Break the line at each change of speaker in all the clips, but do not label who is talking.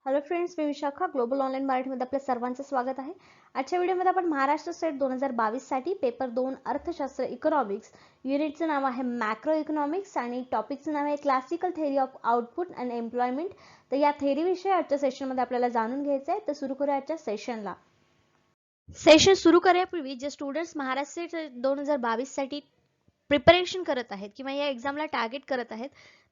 Hello friends, मी Vishakha global online मराठीमध्ये आपल्या सर्वांचं स्वागत आहे. आजच्या व्हिडिओमध्ये आपण महाराष्ट्र स्टेट 2022 साठी पेपर 2 अर्थशास्त्र इकॉनॉमिक्स युनिटचं नाव आहे मॅक्रो इकॉनॉमिक्स आणि टॉपिकचं नाव आहे classical theory of output and employment. तर या थेअरी विषयी आजच्या सेशनमध्ये आपल्याला जाणून घ्यायचं आहे. तर सुरू करूया आजच्या सेशनला. सेशन सुरू करण्यापूर्वी जे स्टुडंट्स महाराष्ट्र स्टेट 2022 साठी प्रिपरेशन करत आहेत किंवा या एक्झामला टार्गेट करत आहेत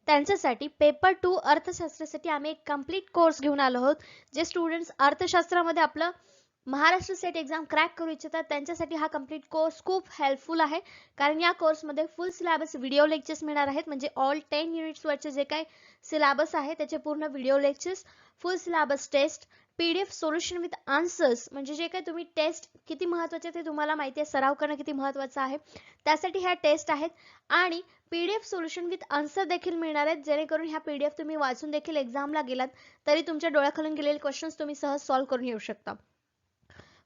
त्यांच्यासाठी पेपर 2 अर्थशास्त्रासाठी आम्ही एक कंप्लीट कोर्स घेऊन आलो आहोत. जे स्टुडंट्स अर्थशास्त्रामध्ये आपलं महाराष्ट्र स्टेट एक्झाम क्रॅक करू इच्छितात त्यांच्यासाठी हा कंप्लीट कोर्स खूप हेल्पफुल आहे. कारण या कोर्समध्ये फुल सिलेबस व्हिडिओ लेक्चर्स मिळणार आहेत. म्हणजे ऑल 10 युनिट्स वरचे जे काही सिलेबस आहे त्याचे पूर्ण video lectures, full syllabus test, PDF solution with answers. म्हणजे जे काही तुम्ही टेस्ट किती महत्त्वाचे ते तुम्हाला माहिती आहे, सराव करणं किती महत्त्वाचं आहे त्यासाठी ह्या टेस्ट आहेत. आणि पीडीएफ सोल्युशन विथ आन्सर देखील मिळणार आहेत, जेणेकरून ह्या पीडीएफ तुम्ही वाचून देखील एक्झामला गेलात तरी तुमच्या डोळ्याखालून गेलेले क्वेश्चन्स तुम्ही सहज सॉल्व्ह करून येऊ शकता.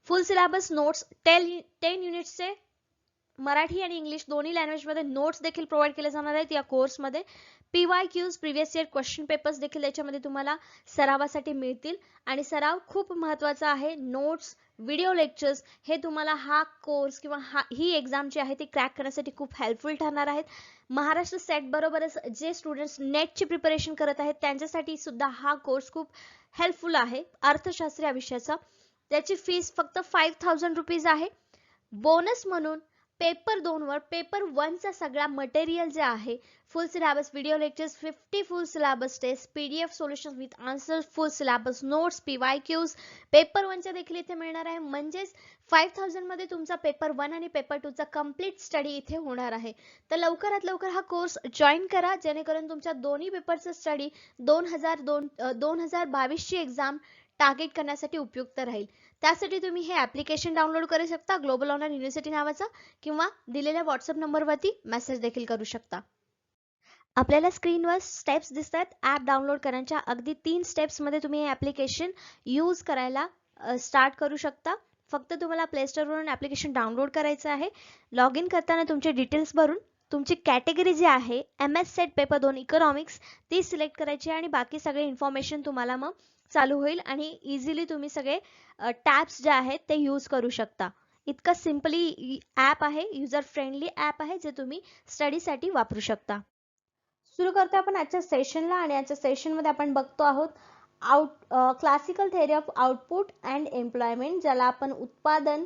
फुल सिलेबस नोट्स 10 युनिट्सचे मराठी आणि इंग्लिश दोन्ही लँग्वेजमध्ये नोट्स देखील प्रोव्हाइड केले जाणार आहेत या कोर्समध्ये. PYQs previous year question papers देखील याच्यामध्ये तुम्हाला सरावासाठी मिळतील. आणि सराव खूप महत्त्वाचा आहे. नोट्स, व्हिडिओ लेक्चर्स हे तुम्हाला हा कोर्स किंवा ही एक्झाम जी आहे ती क्रॅक करण्यासाठी खूप हेल्पफुल ठरणार आहेत. महाराष्ट्र सेट बरोबरच जे स्टुडंट्स नेटची प्रिपरेशन करत आहेत त्यांच्यासाठी सुद्धा हा कोर्स खूप हेल्पफुल आहे. अर्थशास्त्र या विषयाचा त्याची फीस फक्त 5000 रुपीज आहे. बोनस म्हणून पेपर 2 वर पेपर 1 चा सगळा मटेरियल जे आहे, full syllabus video lectures, 50 full syllabus test, PDF solution with answer, full syllabus notes, PYQs paper 1 च्या देखील इथे मिळणार आहे. म्हणजेच 5000 मध्ये तुमचा पेपर 1 आणि पेपर 2 चा कंप्लीट स्टडी इथे होणार आहे. तर लवकरात लवकर हा कोर्स जॉईन करा, जेणेकरून तुमच्या दोन्ही पेपरचा स्टडी 2022 ची एक्झाम टार्गेट करण्यासाठी उपयुक्त राहील. त्यासाठी तुम्ही हे ऍप्लिकेशन डाउनलोड करू शकता ग्लोबल ऑनलाईन युनिव्हर्सिटी नावाचा, किंवा दिलेल्या व्हॉट्सअप नंबरवरती मेसेज देखील करू शकता. आपल्याला स्क्रीनवर स्टेप्स दिसतात ऍप डाउनलोड करण्याच्या. अगदी 3 स्टेप्स मध्ये तुम्ही हे ऍप्लिकेशन यूज करायला स्टार्ट करू शकता. फक्त तुम्हाला प्ले स्टोर वरून ऍप्लिकेशन डाउनलोड करायचं आहे. लॉग इन करताना तुमचे डिटेल्स भरून तुमची कॅटेगरी जी आहे MS सेट पेपर 2 इकॉनॉमिक्स ती सिलेक्ट करायची आणि बाकी सगळे इन्फॉर्मेशन तुम्हाला मग चालू होईल आणि इझिली तुम्ही सगळे टॅब्स जे आहेत ते यूज करू शकता. इतकं सिम्पली ॲप आहे, युजर फ्रेंडली ॲप आहे जे तुम्ही स्टडीसाठी वापरू शकता. सुरू करतो आपण आजच्या सेशनला. आणि आजच्या सेशनमध्ये आपण बघतो आहोत classical theory of output and employment, ज्याला आपण उत्पादन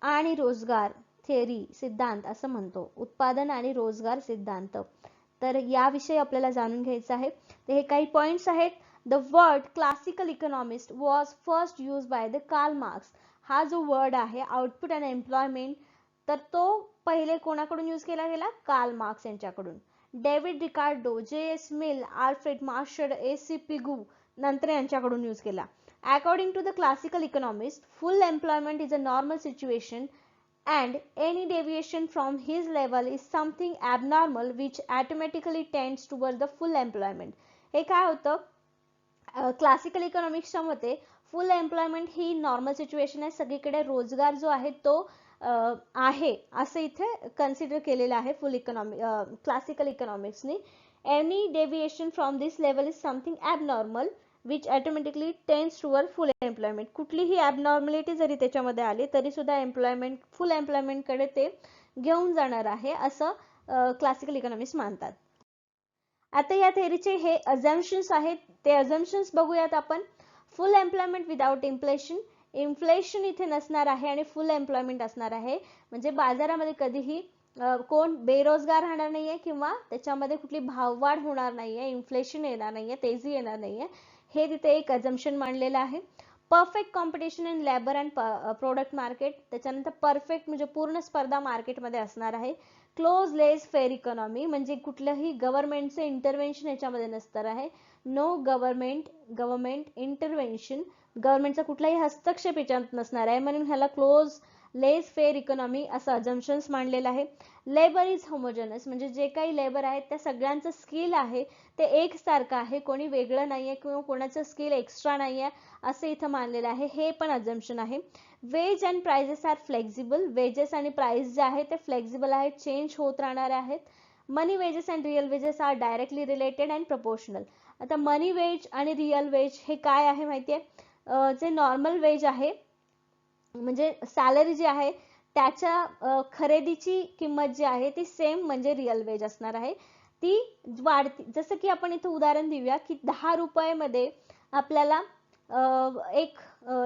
आणि रोजगार थेअरी सिद्धांत असं म्हणतो. उत्पादन आणि रोजगार सिद्धांत. तर याविषयी आपल्याला जाणून घ्यायचं आहे. तर हे काही पॉइंट्स आहेत. The word classical economist was first used by the Karl Marx. हा जो वर्ड आहे आउटपुट अँड एम्प्लॉयमेंट, तर तो पहिले कोणाकडून यूज केला गेला? कार्ल मार्क्स यांच्याकडून. David Ricardo, JS Mill, Alfred Marshall, AC Pigou नंतर यांच्याकडून यूज केला. According to the classical economist, full employment is a normal situation and any deviation from his level is something abnormal which automatically tends towards the full employment. हे काय होतं? Classical इकॉनॉमिक्सच्या मते फुल employment ही normal situation आहे. सगळीकडे रोजगार जो आहे तो आहे असं इथे कन्सिडर केलेलं आहे क्लासिकल इकॉनॉमिक्सनी. Any deviation from this level is something abnormal which automatically tends toward full employment. कुठलीही ॲबनॉर्मलिटी जरी त्याच्यामध्ये आली तरी सुद्धा फुल एम्प्लॉयमेंटकडे ते घेऊन जाणार आहे असं क्लासिकल इकॉनॉमिक्स मानतात. आता या थेअरीचे हे अझम्पशन्स आहेत, ते अझम्पशन्स बघूयात आपण. फुल एम्प्लॉयमेंट विदाउट इन्फ्लेशन. इन्फ्लेशन इथे नसणार आहे आणि फुल एम्प्लॉयमेंट असणार आहे. म्हणजे बाजारामध्ये कधीही कोण बेरोजगार राहणार नाहीये किंवा त्याच्यामध्ये कुठली भाववाढ होणार नाहीये, इन्फ्लेशन येणार नाहीये, तेजी येणार नाहीये. हे तिथे एक अझम्पशन मांडलेलं आहे. Perfect competition in labour and product market. त्याच्यानंतर परफेक्ट म्हणजे पूर्ण स्पर्धा मार्केटमध्ये असणार आहे. क्लोज लेस फेअर इकॉनॉमी म्हणजे कुठलंही गव्हर्नमेंटचे इंटरव्हेन्शन याच्यामध्ये नसणार आहे. नो गव्हर्नमेंट इंटरव्हेन्शन, गव्हर्नमेंटचा कुठलाही हस्तक्षेप याच्यात नसणार आहे, म्हणून ह्याला क्लोज लेस फेअर इकॉनॉमी असं अझम्पशन्स मांडलेलं आहे. लेबर इज होमोजेनस म्हणजे जे काही लेबर आहेत त्या सगळ्यांचं स्किल आहे ते एकसारखं आहे, कोणी वेगळं नाहीये किंवा कोणाचं स्किल एक्स्ट्रा नाहीये असं इथं मानलेलं आहे. हे पण अझम्पशन आहे. Wage and prices are flexible. Wages आणि प्राइस जे आहे ते फ्लेक्झिबल आहेत, चेंज होत राहणार आहेत. Money wages and real wages are directly related and proportional. आता मनी वेज आणि रिअल वेज हे काय आहे माहिती आहे? जे नॉर्मल वेज आहे म्हणजे सॅलरी जी आहे त्याच्या खरेदीची किंमत जी आहे ती सेम म्हणजे रिअल वेज असणार आहे. ती वाढती. जसं की आपण इथे उदाहरण देऊया की 10 रुपयामध्ये आपल्याला एक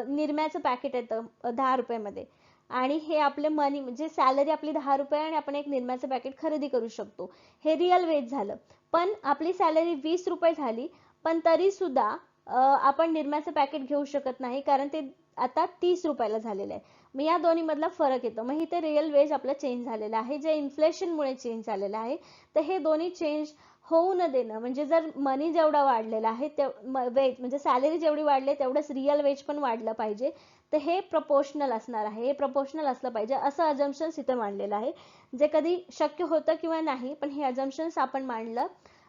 निरम्याचं पॅकेट येतं 10 रुपयामध्ये, आणि हे आपले मनी म्हणजे सॅलरी आपली 10 रुपये आणि आपण एक निरम्याचं पॅकेट खरेदी करू शकतो. हे रिअल वेज झालं. पण आपली सॅलरी 20 रुपये झाली, पण तरी सुद्धा आपण निरम्याचं पॅकेट घेऊ शकत नाही, कारण ते आता 30 रुपयाला झालेलं आहे. मग या दोन्ही मधला फरक येतो. मग इथे रिअल वेज आपलं चेंज झालेलं आहे, जे इन्फ्लेशनमुळे चेंज झालेलं आहे. तर हे दोन्ही चेंज होऊ न देणं, म्हणजे जर मनी जेवढा वाढलेला आहे वेज म्हणजे सॅलरी जेवढी वाढली तेवढंच रिअल वेज पण वाढलं पाहिजे. तर हे प्रपोर्शनल असणार आहे, हे प्रपोर्शनल असलं पाहिजे असं अजम्पशन्स इथे मांडलेलं आहे. जे कधी शक्य होतं किंवा नाही, पण हे अजम्पशन्स आपण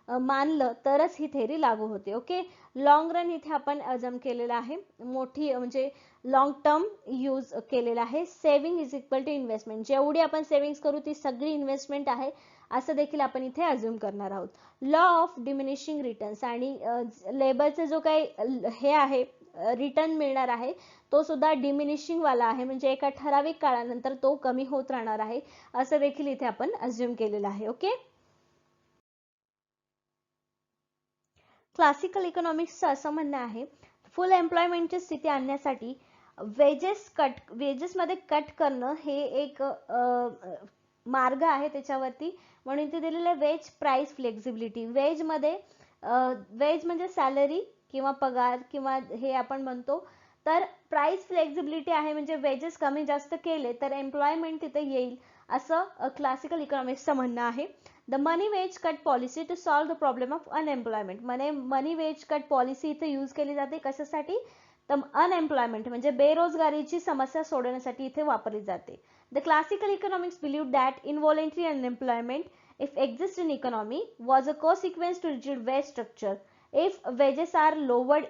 मानलं तरच ही थेरी लागू होते. ओके. लॉंग रन इथे आपण अजम केलेला आहे, मोठी म्हणजे लॉंग टर्म यूज केलेला आहे. Saving is equal to investment, जेवढी आपण सेव्हिंग्स करू ती सगळी इन्व्हेस्टमेंट आहे असं देखील आपण इथे अज्युम करणार आहोत. लॉ ऑफ डिमिनिशिंग रिटर्न्स, आणि लेबरचा जो काही हे आहे रिटर्न मिळणार आहे तो सुद्धा डिमिनिशिंग वाला आहे, म्हणजे एका ठराविक काळानंतर तो कमी होत राहणार आहे असं देखील इथे आपण अज्युम केलेलं आहे. ओके. क्लासिकल इकॉनॉमिक्सचं असं म्हणणं आहे फुल एम्प्लॉयमेंटची स्थिती आणण्यासाठी वेजेसमध्ये कट करणं हे एक मार्ग आहे त्याच्यावरती. म्हणून ते दिलेलं वेज प्राइस फ्लेक्झिबिलिटी. वेज म्हणजे सॅलरी किंवा पगार किंवा हे आपण म्हणतो. तर प्राइस फ्लेक्झिबिलिटी आहे म्हणजे वेजेस कमी जास्त केले तर एम्प्लॉयमेंट तिथे येईल असं क्लासिकल इकॉनॉमिक्सचं म्हणणं आहे. The money wage cut policy to solve the problem of unemployment. Money wage cut policy इथे यूज केली जाते कशासाठी? तर अनएम्प्लॉयमेंट म्हणजे बेरोजगारीची समस्या सोडवण्यासाठी इथे वापरली जाते. The classical economics believe that involuntary unemployment if exist in economy was a consequence to rigid wage structure. If wages are lowered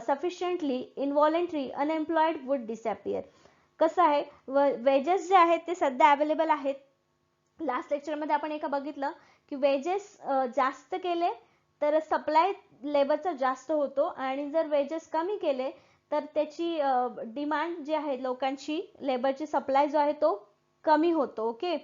sufficiently, involuntary unemployed would disappear. कसं आहे, वेजेस जे आहेत ते सध्या अवेलेबल आहेत. लास्ट लेक्चरमध्ये आपण एका बघितलं की वेजेस जास्त केले तर सप्लाय लेबरचा जास्त होतो, आणि जर वेजेस कमी केले तर त्याची डिमांड जी आहे लोकांची, लेबरची सप्लाय जो आहे तो कमी होतो. ओके.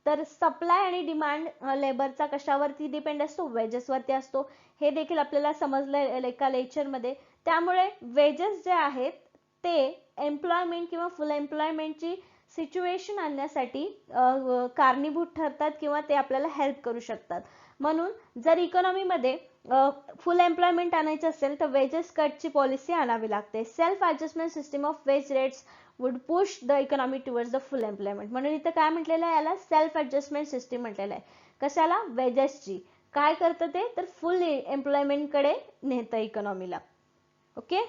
तर सप्लाय आणि डिमांड लेबरचा कशावरती डिपेंड असतो? वेजेसवरती असतो. हे देखील आपल्याला समजलं एका लेक्चरमध्ये. त्यामुळे वेजेस जे आहेत ते एम्प्लॉयमेंट किंवा फुल एम्प्लॉयमेंटची सिच्युएशन आणण्यासाठी कारणीभूत ठरतात किंवा ते आपल्याला हेल्प करू शकतात. म्हणून जर इकॉनॉमीमध्ये फुल एम्प्लॉयमेंट आणायचं असेल तर वेजेस कटची पॉलिसी आणावी लागते. Self adjustment system of ways rates would push the economy towards the full employment. म्हणून इथं काय म्हटलेलं आहे? याला सेल्फ ॲडजस्टमेंट सिस्टम म्हटलेलं आहे. कशाला? वेजेसची. काय करतं ते? तर फुल एम्प्लॉयमेंटकडे नेतं इकॉनॉमीला. ओके.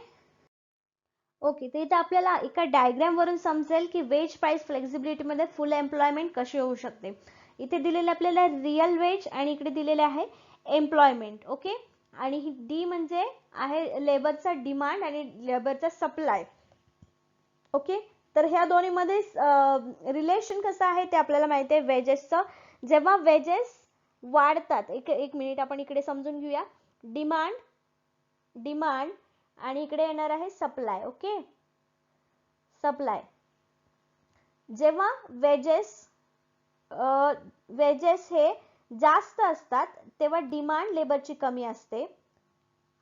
ओके. तर इथे आपल्याला एका डायग्राम वरून समजेल की वेज प्राइस फ्लेक्झिबिलिटी मध्ये फुल एम्प्लॉयमेंट कशी होऊ शकते. इथे दिलेले आपल्याला रिअल वेज आणि इकडे दिलेले आहे एम्प्लॉयमेंट. ओके. आणि ही डी म्हणजे आहे लेबरचा डिमांड आणि लेबरचा सप्लाय. ओके. तर ह्या दोन्ही मध्ये रिलेशन कसं आहे ते आपल्याला माहिती आहे वेजेसचं. जेव्हा वेजेस वाढतात, एक मिनिट आपण इकडे समजून घेऊया. डिमांड आणि इकडे येणार आहे सप्लाय. ओके. सप्लाय. जेव्हा वेजेस हे जास्त असतात तेव्हा डिमांड लेबरची कमी असते,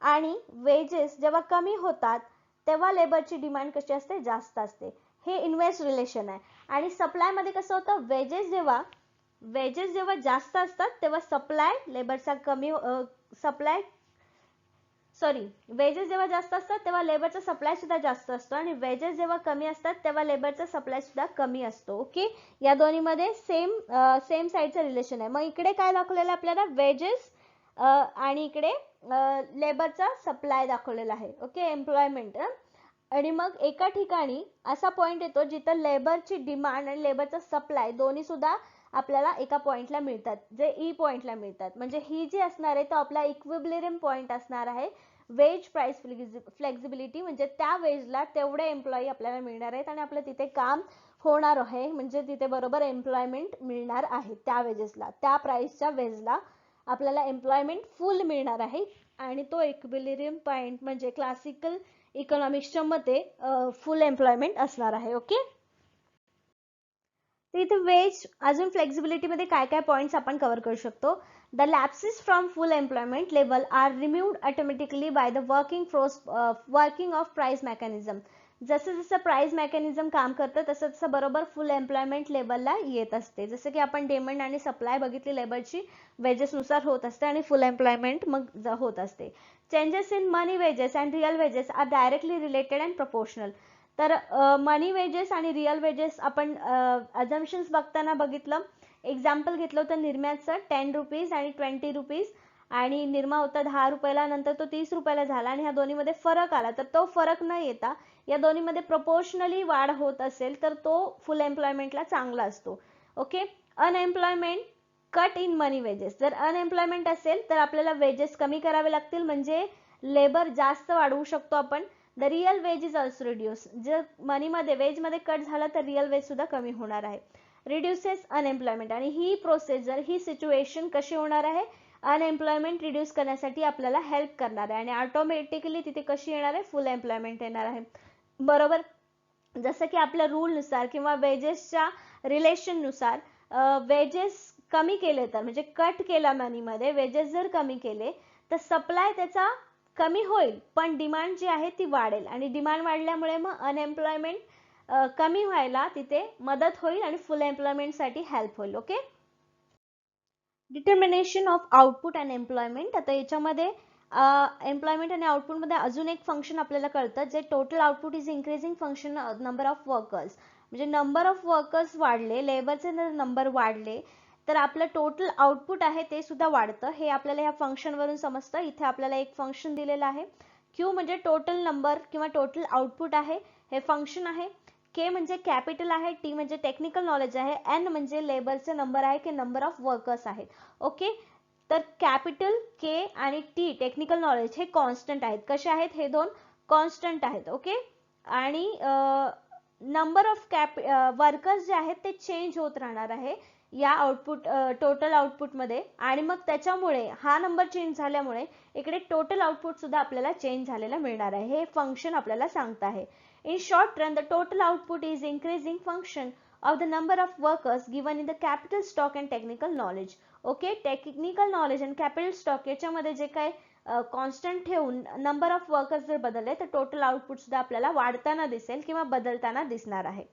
आणि वेजेस जेव्हा कमी होतात तेव्हा लेबरची डिमांड कशी असते? जास्त असते. हे इन्व्हर्स रिलेशन आहे. आणि सप्लाय मध्ये कसं होतं? वेजेस जेव्हा जास्त असतात तेव्हा वेजेस जेव्हा जास्त असतात तेव्हा लेबरचा सप्लाय सुद्धा जास्त असतो, आणि वेजेस जेव्हा कमी असतात तेव्हा लेबरचा सप्लाय सुद्धा कमी असतो. ओके. या दोन्ही मध्ये सेम साईडचं रिलेशन आहे. मग इकडे काय दाखवलेलं आहे आपल्याला? वेजेस आणि इकडे लेबरचा सप्लाय दाखवलेला आहे. ओके. एम्प्लॉयमेंट. आणि मग एका ठिकाणी असा पॉइंट येतो जिथं लेबरची डिमांड आणि लेबरचा सप्लाय दोन्ही सुद्धा आपल्याला एका पॉइंटला मिळतात, जे ई पॉइंटला मिळतात. म्हणजे ही जी असणार आहे तो आपला इक्विलिब्रियम पॉइंट असणार आहे. वेज प्राइस फ्लेक्झिबिलिटी म्हणजे त्या वेजला तेवढे एम्प्लॉई आपल्याला मिळणार आहेत आणि आपलं तिथे काम होणार आहे, म्हणजे तिथे बरोबर एम्प्लॉयमेंट मिळणार आहे त्या वेजेसला, त्या प्राइसच्या वेजला आपल्याला एम्प्लॉयमेंट फुल मिळणार आहे आणि तो इक्विलिब्रियम पॉइंट म्हणजे क्लासिकल इकॉनॉमिक्सच्या मते फुल एम्प्लॉयमेंट असणार आहे. ओके, तर इथे वेज अजून फ्लेक्सिबिलिटी मध्ये काय काय पॉइंट्स आपण कव्हर करू शकतो. The lapses from full employment level are removed automatically by the working of price mechanism. जसं जसं प्राइस मेकॅनिझम काम करतं तसं तसं बरोबर फुल एम्प्लॉयमेंट लेवलला येत असते. जसं की आपण डिमांड आणि सप्लाय बघितली लेबरची वेजेस नुसार होत असते आणि फुल एम्प्लॉयमेंट मग होत असते. Changes in money wages and real wages are directly related and proportional. तर मनी वेजेस आणि रिअल वेजेस आपण अजम्पशन्स बघताना बघितलं. एक्झाम्पल घेतलं होतं निरम्याचं 10 रुपीज आणि 20 रुपीज आणि निरमा होता 10 रुपयाला, नंतर तो 30 रुपयाला झाला आणि ह्या दोन्हीमध्ये फरक आला. तर तो फरक न येता या दोन्हीमध्ये प्रपोर्शनली वाढ होत असेल तर तो फुल एम्प्लॉयमेंटला चांगला असतो. Okay, unemployment cut in money wedges. जर अनएम्प्लॉयमेंट असेल तर आपल्याला वेजेस कमी करावे लागतील म्हणजे लेबर जास्त वाढवू शकतो आपण. The real wage is also reduce. जर मनीमध्ये वेजमध्ये कट झाला तर रिअल वेज सुद्धा कमी होणार आहे. Reduces unemployment. आणि ही प्रोसेस जर ही सिच्युएशन कशी होणार आहे, अनएम्प्लॉयमेंट रिड्यूस करण्यासाठी आपल्याला हेल्प करणार आहे आणि ऑटोमॅटिकली तिथे कशी येणार आहे, फुल एम्प्लॉयमेंट येणार आहे. बरोबर, जसं की आपल्या रूल नुसार किंवा वेजेसच्या रिलेशन नुसार वेजेस कमी केले तर म्हणजे कट केला मनीमध्ये वेजेस जर कमी केले तर सप्लाय त्याचा कमी होईल पण डिमांड जी आहे ती वाढेल आणि डिमांड वाढल्यामुळे मग अनएम्प्लॉयमेंट कमी व्हायला तिथे मदत होईल आणि फुल एम्प्लॉयमेंट साठी हेल्प होईल. Okay, determination of output and employment. आता याच्यामध्ये एम्प्लॉयमेंट आणि आउटपुट मध्ये अजून एक फंक्शन आपल्याला कळतं जे total output is increasing function number of workers. म्हणजे नंबर ऑफ वर्कर्स वाढले, लेबरचे नंबर वाढले तर आपलं टोटल आउटपुट आहे ते सुद्धा वाढतं. हे आपल्याला या फंक्शन वरून समजतं. इथे आपल्याला एक फंक्शन दिलेलं आहे. क्यू म्हणजे टोटल नंबर किंवा टोटल आउटपुट आहे, हे फंक्शन आहे. के म्हणजे कॅपिटल आहे, टी म्हणजे टेक्निकल नॉलेज आहे, एन म्हणजे लेबरचे नंबर आहे की नंबर ऑफ वर्कर्स आहेत. ओके, तर कॅपिटल के आणि टी टेक्निकल नॉलेज हे कॉन्स्टंट आहेत. कसे आहेत, हे दोन कॉन्स्टंट आहेत. ओके, आणि नंबर ऑफ वर्कर्स जे आहेत ते चेंज होत राहणार आहे या आउटपुट टोटल आउटपुट मध्ये आणि मग त्याच्यामुळे हा नंबर चेंज झाल्यामुळे इकडे टोटल आउटपुट सुद्धा आपल्याला चेंज झालेला मिळणार आहे. हे फंक्शन आपल्याला सांगत आहे. In short run the total output is increasing function of the number of workers given in the capital stock and technical knowledge. Okay, technical knowledge आणि कॅपिटल स्टॉक याच्यामध्ये जे काय कॉन्स्टंट ठेवून नंबर ऑफ वर्कर्स जर बदलले तर total output सुद्धा आपल्याला वाढताना दिसेल किंवा बदलताना दिसणार आहे.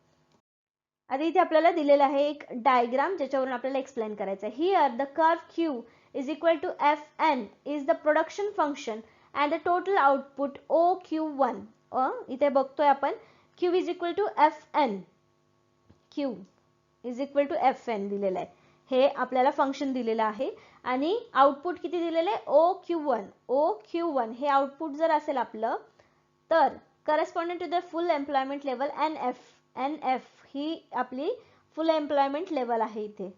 आता इथे आपल्याला दिलेला आहे एक डायग्राम ज्याच्यावरून आपल्याला एक्सप्लेन करायचं आहे. Here the curve Q is equal to F N is the production function and the total output O Q one. इथे बघतोय आपण Q is equal to F N, Q is equal to F N दिलेलं आहे. हे आपल्याला function दिलेलं आहे आणि आउटपुट किती दिलेलं आहे, O Q one. O Q one हे आउटपुट जर असेल आपलं तर corresponding to the full employment level N F. N F ही आपली फुल एम्प्लॉयमेंट लेवल आहे इथे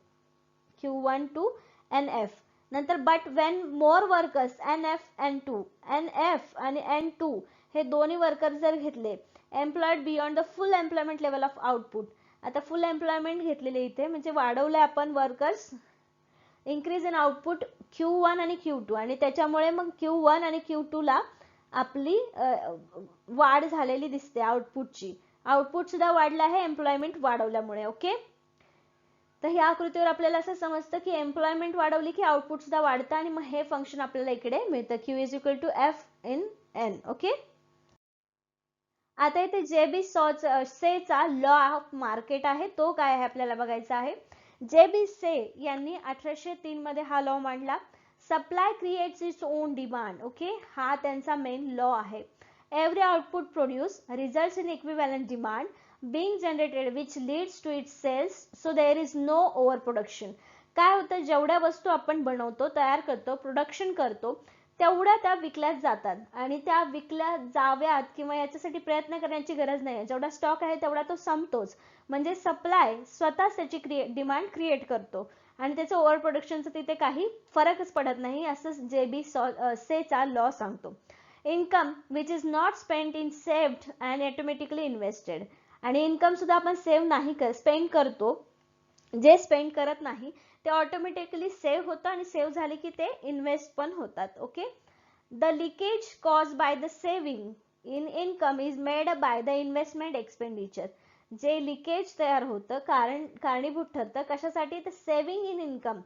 Q1 टू NF. नंतर but when more workers NF N2, NF आणि N2 हे दोन्ही वर्कर्स जर घेतले employed beyond the full employment level of output. आता फुल एम्प्लॉयमेंट घेतलेले इथे म्हणजे वाढवले आपण workers, increase in output Q1 आणि Q2 आणि त्याच्यामुळे मग Q1 आणि Q2 ला आपली वाढ झालेली दिसते आउटपुटची. आउटपुट सुद्धा वाढलं आहे एम्प्लॉयमेंट वाढवल्यामुळे. ओके, तर ह्या आकृतीवर आपल्याला असं समजतं की एम्प्लॉयमेंट वाढवली की आउटपुट सुद्धा वाढतं आणि मग हे फंक्शन आपल्याला इकडे मिळतं Q is equal to F in N. Okay, आता इथे J B law of market आहे तो काय आहे आपल्याला बघायचा आहे. जेबी से यांनी 1803 मध्ये हा लॉ मांडला. Supply creates its own demand. Okay, हा त्यांचा मेन लॉ आहे. Every output produce results in equivalent demand being generated which leads to its sales, so there is no overproduction. काय होतं, जेवढ्या वस्तू आपण बनवतो, तयार करतो, प्रोडक्शन करतो तेवढ्या त्या विकल्या जातात आणि त्या विकल्या जाव्यात किंवा याच्यासाठी प्रयत्न करण्याची गरज नाही. जेवढा स्टॉक आहे तेवढा तो संपतोच. म्हणजे सप्लाय स्वतःच त्याची डिमांड क्रिएट करतो आणि त्याचं ओव्हर प्रोडक्शनचं तिथे काही फरकच पडत नाही असं जेबी सेचा लॉ सांगतो. Income which is not spent in saved and automatically invested. आणि इन्कम सुद्धा आपण सेव्ह नाही स्पेंड करतो जे स्पेंड करत नाही ते ऑटोमॅटिकली सेव्ह होतं आणि सेव्ह झाले की ते इन्व्हेस्ट पण होतात. Okay. The leakage cause by the saving in income is made by the investment expenditure. जे लिकेज तयार होतं कारणीभूत ठरतं कशासाठी, तर सेव्हिंग इन इन्कम.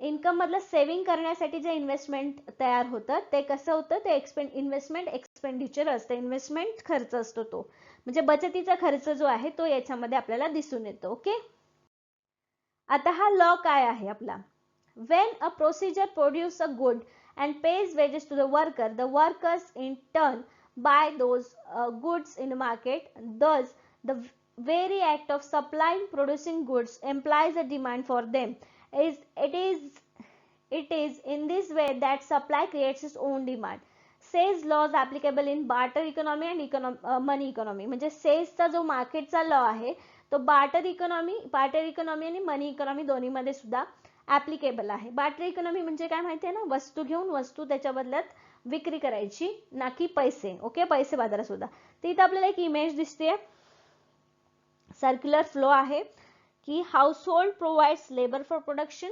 इन्कम मधलं सेव्हिंग करण्यासाठी जे इन्व्हेस्टमेंट तयार होतं ते कसं होतं, ते इन्व्हेस्टमेंट एक्सपेंडिचर असतं, इन्व्हेस्टमेंट खर्च असतो तो, म्हणजे बचतीचा खर्च जो आहे तो याच्यामध्ये आपल्याला दिसून येतो. ओके. आता हा लॉ काय आहे आपला, when a procedure produces a good and pays wages to the worker, the workers in turn buy those goods in the market. Thus the very act of supplying producing goods implies a demand for them. It is in this way that supply creates its own demand. Say's laws applicable in barter economy and money economy. म्हणजे सेजचा जो मार्केटचा law आहे तो barter economy आणि मनी economy दोन्हीमध्ये सुद्धा applicable आहे. बार्टर इकॉनॉमी म्हणजे काय माहिती आहे ना, वस्तू घेऊन वस्तू त्याच्या बदल्यात विक्री करायची, ना की पैसे. ओके. पैसे बाजारात सुद्धा. तर इथं आपल्याला एक इमेज दिसते, सर्क्युलर फ्लो आहे की house hold provides labour for production.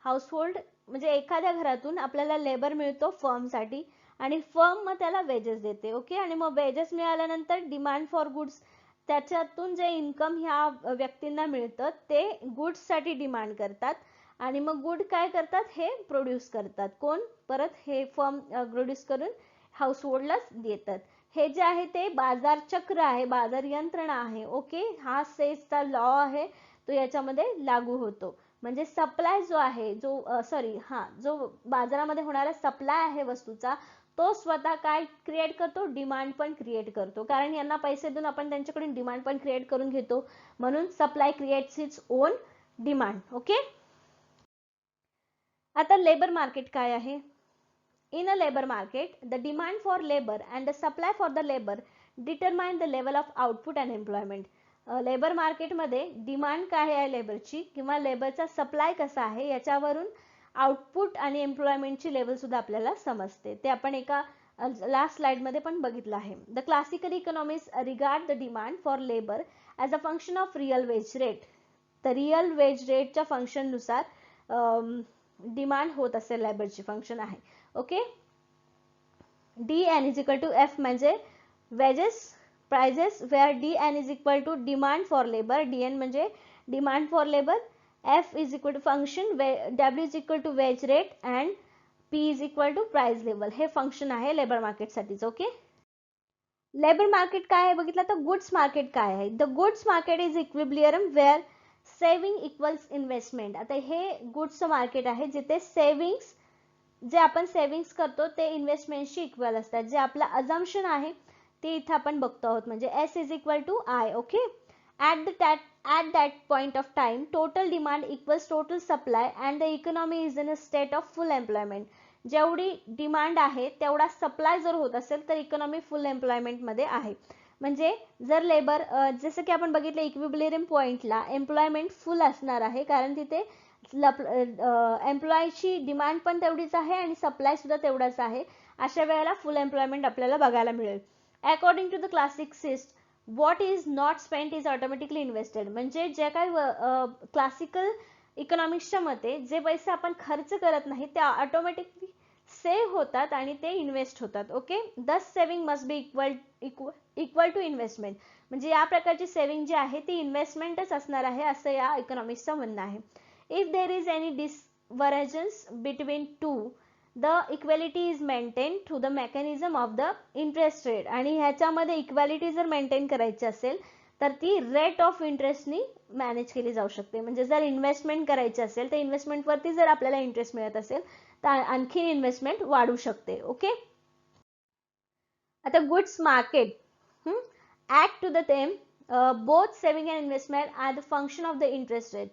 House hold म्हणजे एखाद्या घरातून आपल्याला लेबर मिळतो फर्मसाठी आणि फर्म मग त्याला वेजेस देते. ओके. आणि मग वेजेस मिळाल्यानंतर डिमांड फॉर गुड्स, त्याच्यातून जे इन्कम ह्या व्यक्तींना मिळतं ते गुड्ससाठी डिमांड करतात आणि मग गुड काय करतात, हे प्रोड्यूस करतात. कोण, परत हे फर्म प्रोड्यूस करून हाऊस होल्डलाच देतात. हे जे आहे ते बाजार चक्र आहे, बाजार यंत्रणा आहे. ओके. हा सेजचा लॉ आहे तो याच्यामध्ये लागू होतो. म्हणजे सप्लाय जो आहे, जो बाजारामध्ये होणारा सप्लाय आहे वस्तूचा, तो स्वतः काय क्रिएट करतो, डिमांड पण क्रिएट करतो. कारण यांना पैसे देऊन आपण त्यांच्याकडून डिमांड पण क्रिएट करून घेतो, म्हणून supply creates its own demand. Okay. आता लेबर मार्केट काय आहे. In a labor market, the demand for labor and the supply for the labor determine the level of output and employment. Labour मार्केटमध्ये demand काय आहे लेबरची किंवा लेबरचा supply कसा आहे याच्यावरून आउटपुट आणि एम्प्लॉयमेंटची लेवल सुद्धा आपल्याला समजते. ते आपण एका लास्ट स्लाइड मध्ये पण बघितलं आहे. The classical economist regard the demand for labour as a function of real wage rate. तर रिअल वेज रेटच्या फंक्शन नुसार डिमांड होत असेल लेबरची फंक्शन आहे. Okay. dn is equal to f म्हणजे wages prices, where dn is equal to demand for labor. dn म्हणजे demand for labor. f is equal to function, w is equal to wage rate and p is equal to price level. हे function आहे labour market साठीच. ओके. Labour market काय आहे बघितलं तर goods market काय आहे. The goods market is equilibrium where saving equals investment. आता हे गुड्सचं मार्केट आहे जिथे सेव्हिंग्स, जे आपण सेव्हिंग्स करतो ते इन्व्हेस्टमेंटशी इक्वल असतात. जे आपलं अझम्पशन आहे ते इथं आपण बघतो आहोत, म्हणजे S is equal to I. Okay. at that point of time total demand equals total supply and the economy is in a state of full employment. जेवढी डिमांड आहे तेवढा सप्लाय जर होत असेल तर इकॉनॉमी फुल एम्प्लॉयमेंट मध्ये आहे. म्हणजे जर लेबर, जसं की आपण बघितलं इक्विलिब्रियम पॉइंटला एम्प्लॉयमेंट फुल असणार आहे, कारण तिथे एम्प्लॉयची डिमांड पण तेवढीच आहे आणि सप्लाय सुद्धा तेवढाच आहे. अशा वेळेला फुल एम्प्लॉयमेंट आपल्याला बघायला मिळेल. According to the classicist, what is not spent is automatically invested. म्हणजे जे काही क्लासिकल इकॉनॉमिक्सच्या मते जे पैसे आपण खर्च करत नाही ते ऑटोमॅटिकली सेव्ह होतात आणि ते इन्व्हेस्ट होतात. Okay. Thus saving must be equal to investment. म्हणजे या प्रकारची सेव्हिंग जी आहे ती इन्व्हेस्टमेंटच असणार आहे असं या इकॉनॉमिक्सचं म्हणणं आहे. If there is any divergence between two, the equality is maintained through the mechanism of the interest rate. आणि ह्याच्यामध्ये इक्वॅलिटी जर मेंटेन करायची असेल तर ती रेट ऑफ इंटरेस्टनी मॅनेज केली जाऊ शकते. म्हणजे जर इन्व्हेस्टमेंट करायची असेल तर इन्व्हेस्टमेंटवरती जर आपल्याला इंटरेस्ट मिळत असेल तर आणखी इन्व्हेस्टमेंट वाढू शकते. ओके. आता goods market act to the them both saving and investment are the function of the interest rate.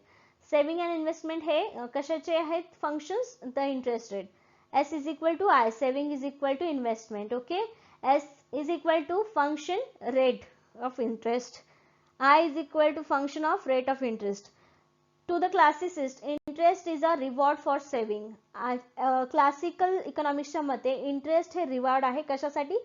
Saving and investment हे कशाचे आहेत functions, the interest rate. S is equal to I, saving is equal to investment. Okay. S is equal to function rate of interest, I is equal to function of rate of interest. To the classicist, interest is a reward for saving. Classical इकॉनॉमिक्सच्या मते interest हे reward आहे कशासाठी,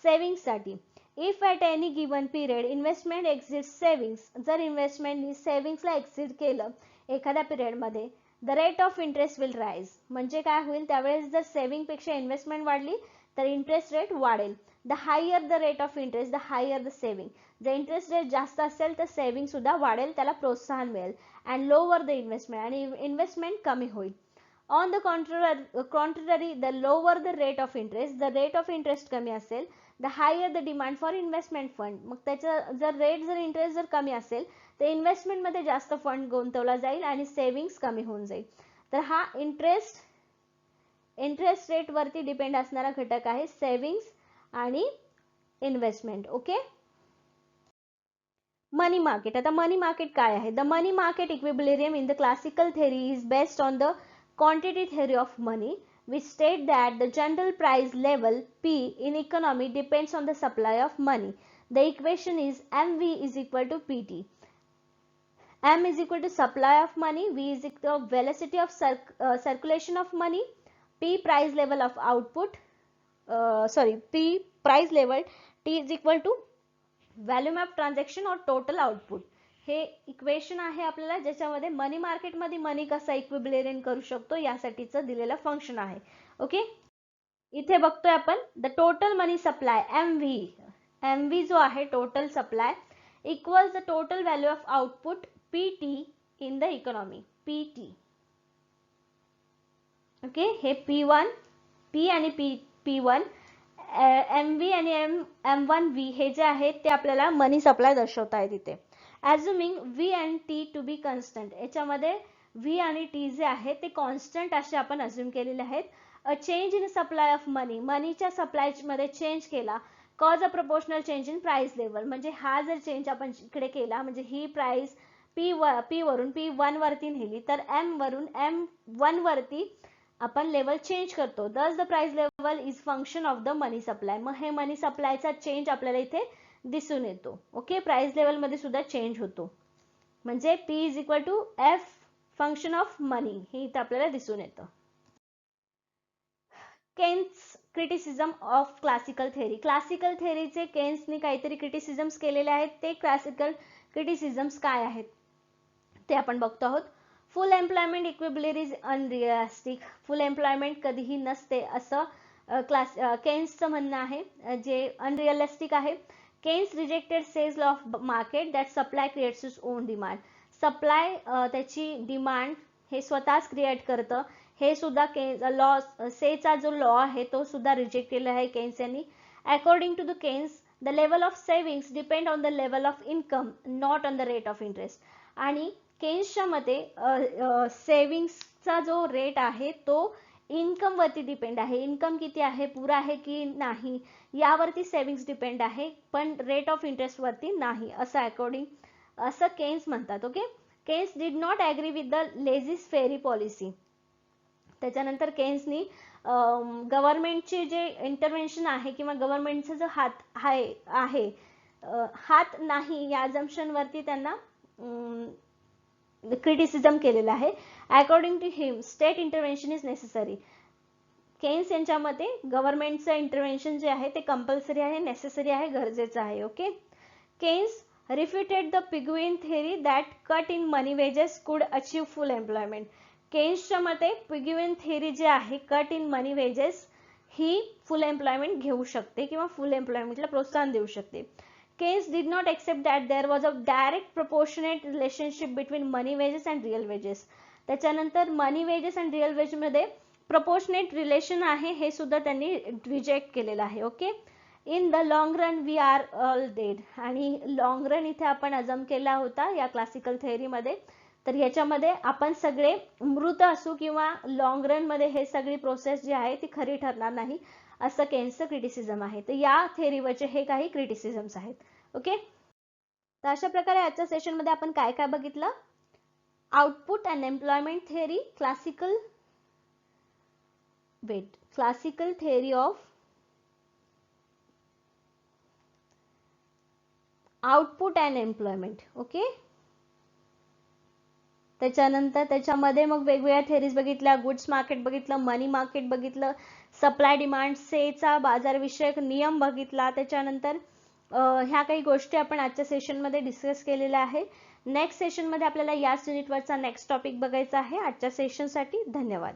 saving साठी. If at any given period investment exit savings, जर इन्व्हेस्टमेंटनी सेव्हिंग्सला exit केलं एखाद्या पिरियडमध्ये the rate of interest will rise, म्हणजे काय होईल, त्यावेळेस जर सेव्हिंग पेक्षा इन्व्हेस्टमेंट वाढली तर इंटरेस्ट रेट वाढेल. The higher the rate of interest the higher the saving, जर इंटरेस्ट रेट जास्त असेल तर सेव्हिंग सुद्धा वाढेल, त्याला प्रोत्साहन मिळेल. अँड लोअर द इन्व्हेस्टमेंट, आणि इन्व्हेस्टमेंट कमी होईल. On the contrary the lower the rate of interest, the rate of interest कमी असेल, the higher the demand for investment fund, मग त्याचा जर इंटरेस्ट जर कमी असेल तर इन्व्हेस्टमेंट मध्ये जास्त फंड गुंतवला जाईल आणि सेव्हिंग्स कमी होऊन जाईल. तर हा इंटरेस्ट रेट वरती डिपेंड असणारा घटक आहे सेव्हिंग्स आणि इन्व्हेस्टमेंट. ओके. मनी मार्केट. आता मनी मार्केट काय आहे? The money market equilibrium in the classical theory is based on the quantity theory of money, which state that the general price level P in economy depends on the supply of money. The equation is MV is equal to PT. M is equal to supply of money, V is equal to velocity of circulation of money, P price level of output, P price level, T is equal to volume of transaction और total output. हे equation आहे आपल्याला, ज्याच्यामध्ये मनी मार्केटमध्ये मनी कसा equilibrium करू शकतो यासाठीचं दिलेलं फंक्शन आहे. ओके. इथे बघतोय आपण the total money supply MV जो आहे total supply equals the total value of output PT in the economy. PT. Okay. हे पी आणि पी1, एमव्ही आणि एम1 हे जे आहेत ते आपल्याला मनी सप्लाय दर्शवता आहे तिथे. Assuming V and T to be constant, याच्यामध्ये व्ही आणि टी जे आहे ते कॉन्स्टंट असे आपण अज्युम केलेले आहेत. A change in supply of money, मनीच्या सप्लाय मध्ये चेंज केला, cause a proportional change in price level, म्हणजे हा जर चेंज आपण इकडे केला, म्हणजे ही प्राइस पी वरून P1 वरती नेली तर M वरून M1 वरती आपण लेवल चेंज करतो. दस the price level is function of the money supply. मग हे मनी सप्लायचा चेंज आपल्याला इथे दिसून येतो. ओके. प्राइस लेवल मध्ये सुद्धा चेंज होतो, म्हणजे P is equal to F function of money हे इथे आपल्याला दिसून येतं. Keynes criticism of classical theory. Classical थेअरीचे केन्सने काहीतरी क्रिटिसिझम्स केलेले आहेत. ते क्लासिकल क्रिटिसिझम्स काय आहेत ते आपण बघतो आहोत. Full employment equilibrium is unrealistic. Full employment कधीही नसते असं केन्सचं म्हणणं आहे, जे अनरिअलिस्टिक आहे. Keynes rejected Say's law of market that supply creates its own demand. Supply त्याची डिमांड हे स्वतःच क्रिएट करतं, हे सुद्धा लॉ सेचा जो लॉ आहे तो सुद्धा रिजेक्ट केला आहे केन्स यांनी. According to the Keynes the level of savings depend on the level of income not on the rate of interest. आणि केन्सच्या मते सेव्हिंग्सचा जो रेट आहे तो इन्कम वरती डिपेंड आहे. इन्कम किती आहे, पुरा आहे की नाही यावरती सेव्हिंग्स डिपेंड आहे, पण रेट ऑफ इंटरेस्ट वरती नाही, असं केन्स म्हणतात. Okay. Keynes did not agree with the laissez faire policy. त्याच्यानंतर केन्सनी गव्हर्नमेंटचे जे इंटरव्हेन्शन आहे किंवा गव्हर्नमेंटचा जो हात नाही या अजम्पशन वरती त्यांना क्रिटिसिझम केलेला आहे. According to him state intervention is necessary. Keynes यांच्या मते गव्हर्नमेंटचं इंटरव्हेन्शन जे आहे ते कंपल्सरी आहे, नेसेसरी आहे, गरजेचं आहे. Okay. Keynes refuted the Pigouin theory that cut in money wages could achieve full employment. केन्सच्या मते पिग्युइन थेअरी जी आहे कट इन मनी वेजेस ही फुल एम्प्लॉयमेंट घेऊ शकते किंवा फुल एम्प्लॉयमेंटला प्रोत्साहन देऊ शकते. Keynes did not accept that there was a direct proportionate relationship between money wages and real wages. त्याच्यानंतर money wages and real wage मध्ये प्रपोर्शनेट रिलेशन आहे हे सुद्धा त्यांनी रिजेक्ट केलेलं आहे. Okay. In the long run we are all dead. आणि long run इथे आपण अजम केला होता या क्लासिकल थेअरीमध्ये, तर याच्यामध्ये आपण सगळे मृत असू किंवा लॉंग रन मध्ये हे सगळी प्रोसेस जी आहे ती खरी ठरणार नाही असं केन्सचं क्रिटिसिझम आहे. तर या थेअरीवरचे हे काही क्रिटिसिझम्स आहेत. ओके. तर अशा प्रकारे आजच्या सेशनमध्ये आपण काय काय बघितलं. Output and employment theory, classical theory of output and employment. Okay. त्याच्यानंतर त्याच्यामध्ये मग वेगवेगळ्या थेअरीज बघितल्या, गुड्स मार्केट बघितलं, मनी मार्केट बघितलं, सप्लाय डिमांड सेचा बाजारविषयक नियम बघितला. त्याच्यानंतर ह्या काही गोष्टी आपण आजच्या सेशनमध्ये डिस्कस केलेल्या आहे. नेक्स्ट सेशनमध्ये आपल्याला याच युनिटवरचा नेक्स्ट टॉपिक बघायचा आहे. आजच्या सेशनसाठी धन्यवाद.